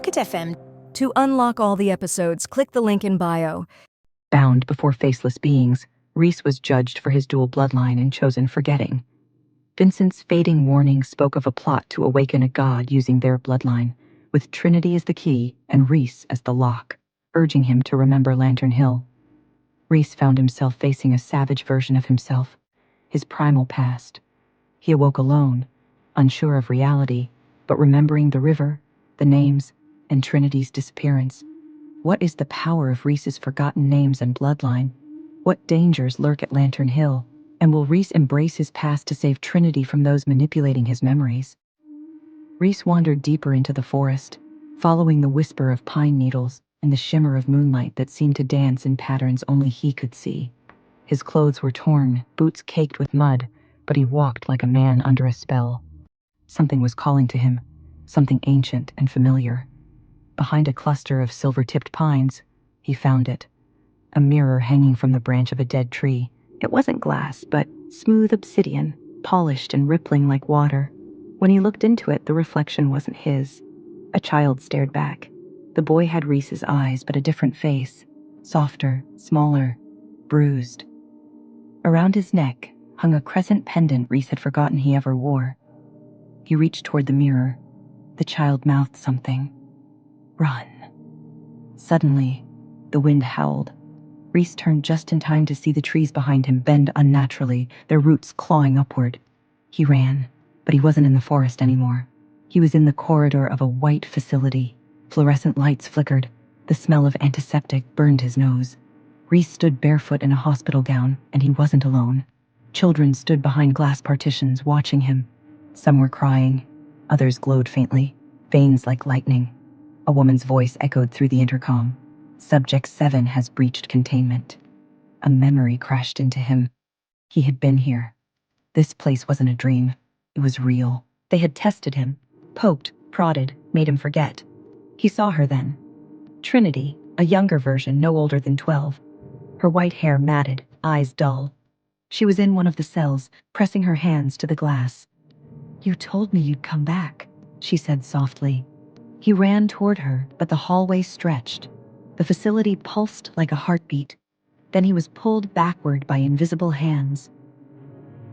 Pocket FM. To unlock all the episodes, click the link in bio. Bound before faceless beings, Rhys was judged for his dual bloodline and chosen forgetting. Vincent's fading warning spoke of a plot to awaken a god using their bloodline, with Trinity as the key and Rhys as the lock, urging him to remember Lantern Hill. Rhys found himself facing a savage version of himself, his primal past. He awoke alone, unsure of reality, but remembering the river, the names, and Trinity's disappearance. What is the power of Rhys's forgotten names and bloodline? What dangers lurk at Lantern Hill? And will Rhys embrace his past to save Trinity from those manipulating his memories? Rhys wandered deeper into the forest, following the whisper of pine needles and the shimmer of moonlight that seemed to dance in patterns only he could see. His clothes were torn, boots caked with mud, but he walked like a man under a spell. Something was calling to him, something ancient and familiar. Behind a cluster of silver-tipped pines, he found it. A mirror hanging from the branch of a dead tree. It wasn't glass, but smooth obsidian, polished and rippling like water. When he looked into it, the reflection wasn't his. A child stared back. The boy had Rhys's eyes, but a different face. Softer, smaller, bruised. Around his neck hung a crescent pendant Rhys had forgotten he ever wore. He reached toward the mirror. The child mouthed something. "Run." Suddenly, the wind howled. Rhys turned just in time to see the trees behind him bend unnaturally, their roots clawing upward. He ran, but he wasn't in the forest anymore. He was in the corridor of a white facility. Fluorescent lights flickered. The smell of antiseptic burned his nose. Rhys stood barefoot in a hospital gown, and he wasn't alone. Children stood behind glass partitions watching him. Some were crying. Others glowed faintly, veins like lightning. A woman's voice echoed through the intercom. Subject 7 has breached containment. A memory crashed into him. He had been here. This place wasn't a dream. It was real. They had tested him, poked, prodded, made him forget. He saw her then. Trinity, a younger version, no older than 12. Her white hair matted, eyes dull. She was in one of the cells, pressing her hands to the glass. "You told me you'd come back," she said softly. He ran toward her, but the hallway stretched. The facility pulsed like a heartbeat. Then he was pulled backward by invisible hands.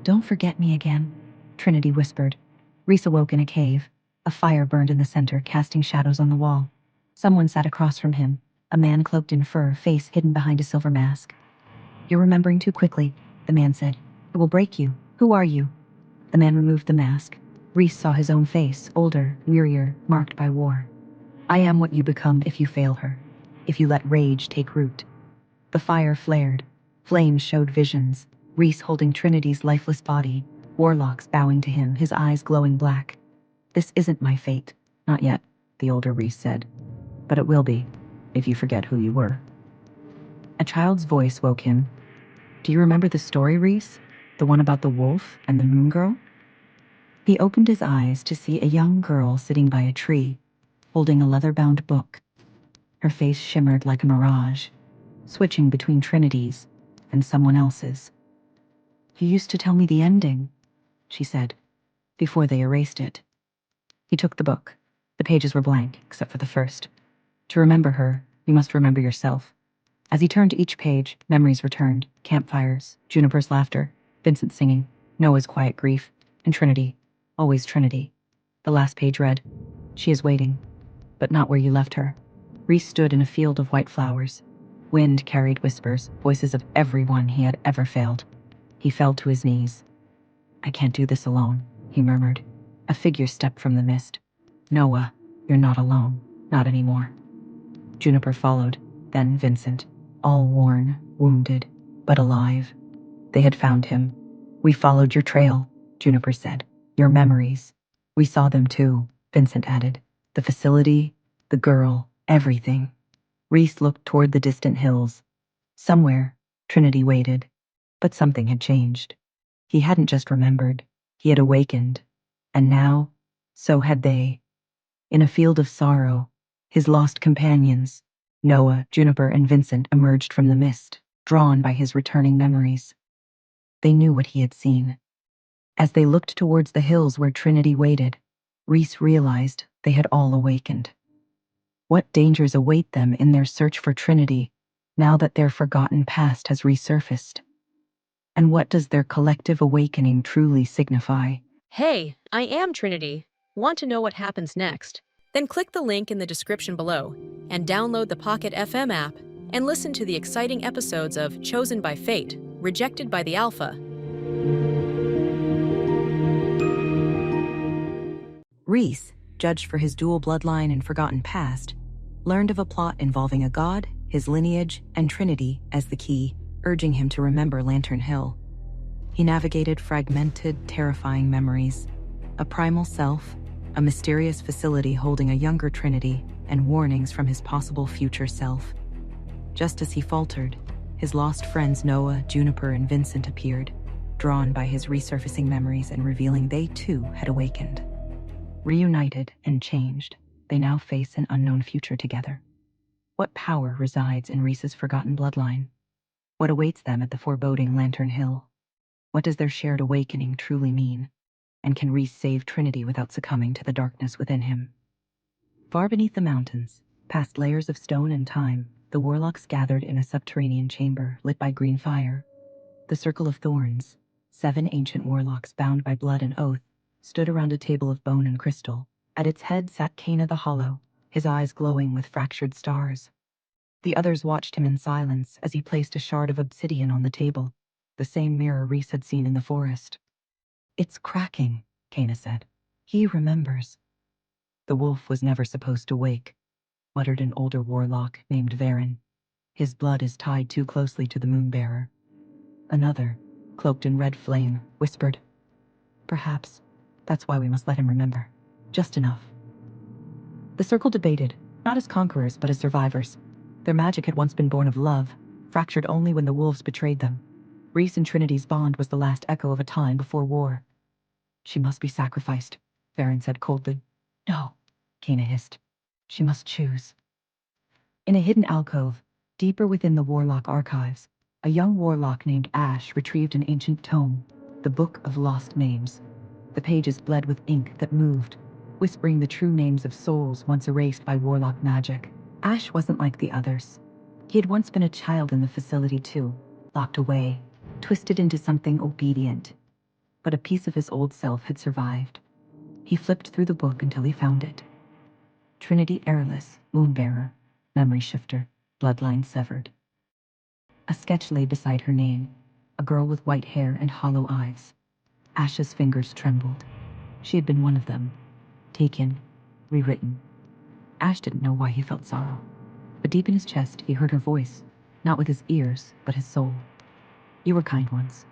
"Don't forget me again," Trinity whispered. Rhys awoke in a cave. A fire burned in the center, casting shadows on the wall. Someone sat across from him, a man cloaked in fur, face hidden behind a silver mask. "You're remembering too quickly," the man said. "It will break you. Who are you?" The man removed the mask. Rhys saw his own face, older, wearier, marked by war. "I am what you become if you fail her, if you let rage take root." The fire flared. Flames showed visions. Rhys holding Trinity's lifeless body, warlocks bowing to him, his eyes glowing black. "This isn't my fate." "Not yet," the older Rhys said. "But it will be, if you forget who you were." A child's voice woke him. "Do you remember the story, Rhys? The one about the wolf and the moon girl?" He opened his eyes to see a young girl sitting by a tree, holding a leather-bound book. Her face shimmered like a mirage, switching between Trinity's and someone else's. "You used to tell me the ending," she said, before they erased it. He took the book. The pages were blank, except for the first. "To remember her, you must remember yourself." As he turned to each page, memories returned. Campfires, Juniper's laughter, Vincent singing, Noah's quiet grief, and Trinity. Always Trinity. The last page read, "She is waiting, but not where you left her." Rhys stood in a field of white flowers. Wind carried whispers, voices of everyone he had ever failed. He fell to his knees. "I can't do this alone," he murmured. A figure stepped from the mist. "Noah, you're not alone. Not anymore." Juniper followed, then Vincent, all worn, wounded, but alive. They had found him. "We followed your trail," Juniper said. "Your memories. We saw them too," Vincent added. "The facility, the girl, everything." Rhys looked toward the distant hills. Somewhere, Trinity waited. But something had changed. He hadn't just remembered. He had awakened. And now, so had they. In a field of sorrow, his lost companions, Noah, Juniper, and Vincent, emerged from the mist, drawn by his returning memories. They knew what he had seen. As they looked towards the hills where Trinity waited, Rhys realized they had all awakened. What dangers await them in their search for Trinity, now that their forgotten past has resurfaced? And what does their collective awakening truly signify? Hey, I am Trinity. Want to know what happens next? Then click the link in the description below and download the Pocket FM app and listen to the exciting episodes of Chosen by Fate, Rejected by the Alpha. Rhys, judged for his dual bloodline and forgotten past, learned of a plot involving a god, his lineage, and Trinity as the key, urging him to remember Lantern Hill. He navigated fragmented, terrifying memories, a primal self, a mysterious facility holding a younger Trinity, and warnings from his possible future self. Just as he faltered, his lost friends Noah, Juniper, and Vincent appeared, drawn by his resurfacing memories and revealing they too had awakened. Reunited and changed, they now face an unknown future together. What power resides in Rhys's forgotten bloodline? What awaits them at the foreboding Lantern Hill? What does their shared awakening truly mean? And can Rhys save Trinity without succumbing to the darkness within him? Far beneath the mountains, past layers of stone and time, the warlocks gathered in a subterranean chamber lit by green fire. The Circle of Thorns, 7 ancient warlocks bound by blood and oath, stood around a table of bone and crystal. At its head sat Cana the Hollow, his eyes glowing with fractured stars. The others watched him in silence as he placed a shard of obsidian on the table, the same mirror Rhys had seen in the forest. "It's cracking," Cana said. "He remembers." "The wolf was never supposed to wake," muttered an older warlock named Varen. "His blood is tied too closely to the Moonbearer." Another, cloaked in red flame, whispered, "Perhaps that's why we must let him remember. Just enough." The circle debated, not as conquerors but as survivors. Their magic had once been born of love, fractured only when the wolves betrayed them. Rhys and Trinity's bond was the last echo of a time before war. "She must be sacrificed," Varen said coldly. "No," Cana hissed. "She must choose." In a hidden alcove, deeper within the warlock archives, a young warlock named Ash retrieved an ancient tome, the Book of Lost Names. The pages bled with ink that moved, whispering the true names of souls once erased by warlock magic. Ash wasn't like the others. He had once been a child in the facility too, locked away, twisted into something obedient. But a piece of his old self had survived. He flipped through the book until he found it. Trinity Airless, Moonbearer, Memory Shifter, Bloodline Severed. A sketch lay beside her name, a girl with white hair and hollow eyes. Ash's fingers trembled. She had been one of them. Taken, rewritten. Ash didn't know why he felt sorrow, but deep in his chest he heard her voice, not with his ears, but his soul. "You were kind once."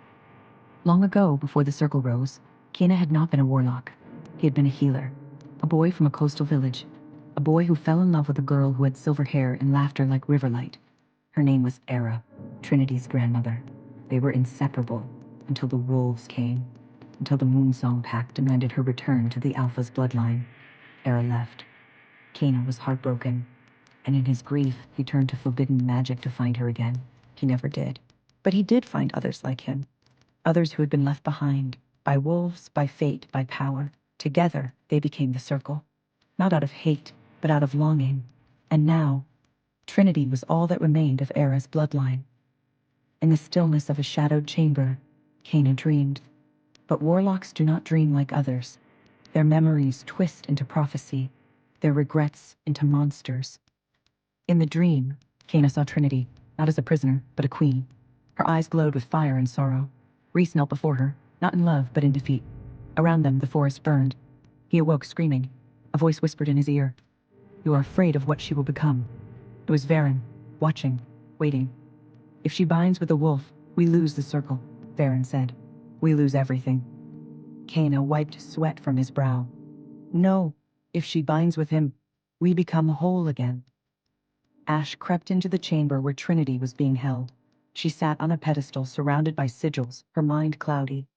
Long ago, before the circle rose, Cana had not been a warlock. He had been a healer, a boy from a coastal village, a boy who fell in love with a girl who had silver hair and laughter like riverlight. Her name was Era, Trinity's grandmother. They were inseparable until the wolves came, until the Moonsong Pact demanded her return to the Alpha's bloodline. Era left. Cana was heartbroken, and in his grief he turned to forbidden magic to find her again. He never did. But he did find others like him. Others who had been left behind, by wolves, by fate, by power. Together, they became the Circle. Not out of hate, but out of longing. And now, Trinity was all that remained of Era's bloodline. In the stillness of a shadowed chamber, Cana dreamed. But warlocks do not dream like others. Their memories twist into prophecy, their regrets into monsters. In the dream, Cana saw Trinity, not as a prisoner, but a queen. Her eyes glowed with fire and sorrow. Rhys knelt before her, not in love, but in defeat. Around them, the forest burned. He awoke screaming. A voice whispered in his ear, "You are afraid of what she will become." It was Varen, watching, waiting. "If she binds with the wolf, we lose the circle," Varen said. "We lose everything." Cana wiped sweat from his brow. "No, if she binds with him, we become whole again." Ash crept into the chamber where Trinity was being held. She sat on a pedestal surrounded by sigils, her mind cloudy,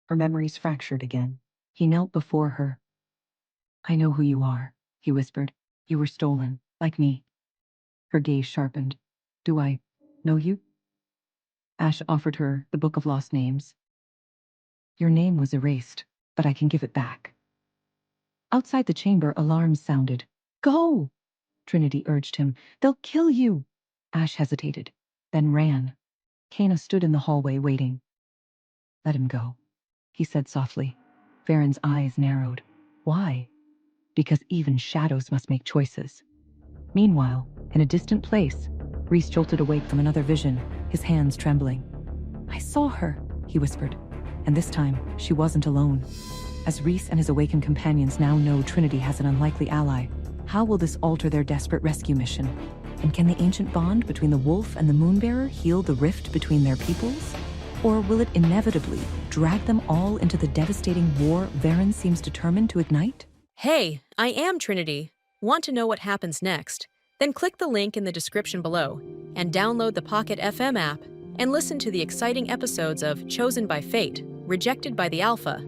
her memories fractured again. He knelt before her. "I know who you are," he whispered. "You were stolen, like me." Her gaze sharpened. "Do I know you?" Ash offered her the Book of Lost Names. "Your name was erased, but I can give it back." Outside the chamber, alarms sounded. "Go!" Trinity urged him. They'll kill you. Ash hesitated, then ran. Kana stood in the hallway waiting. Let him go, he said softly. Varen's eyes narrowed. Why? Because even shadows must make choices. Meanwhile, in a distant place, Rhys jolted awake from another vision, his hands trembling. I saw her, he whispered, and this time she wasn't alone. As Rhys and his awakened companions now know Trinity has an unlikely ally, how will this alter their desperate rescue mission? And can the ancient bond between the wolf and the Moonbearer heal the rift between their peoples? Or will it inevitably drag them all into the devastating war Varen seems determined to ignite? Hey, I am Trinity. Want to know what happens next? Then click the link in the description below and download the Pocket FM app and listen to the exciting episodes of Chosen by Fate, Rejected by the Alpha.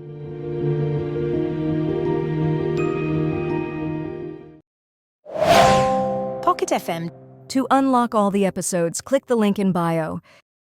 Pocket FM. To unlock all the episodes, click the link in bio.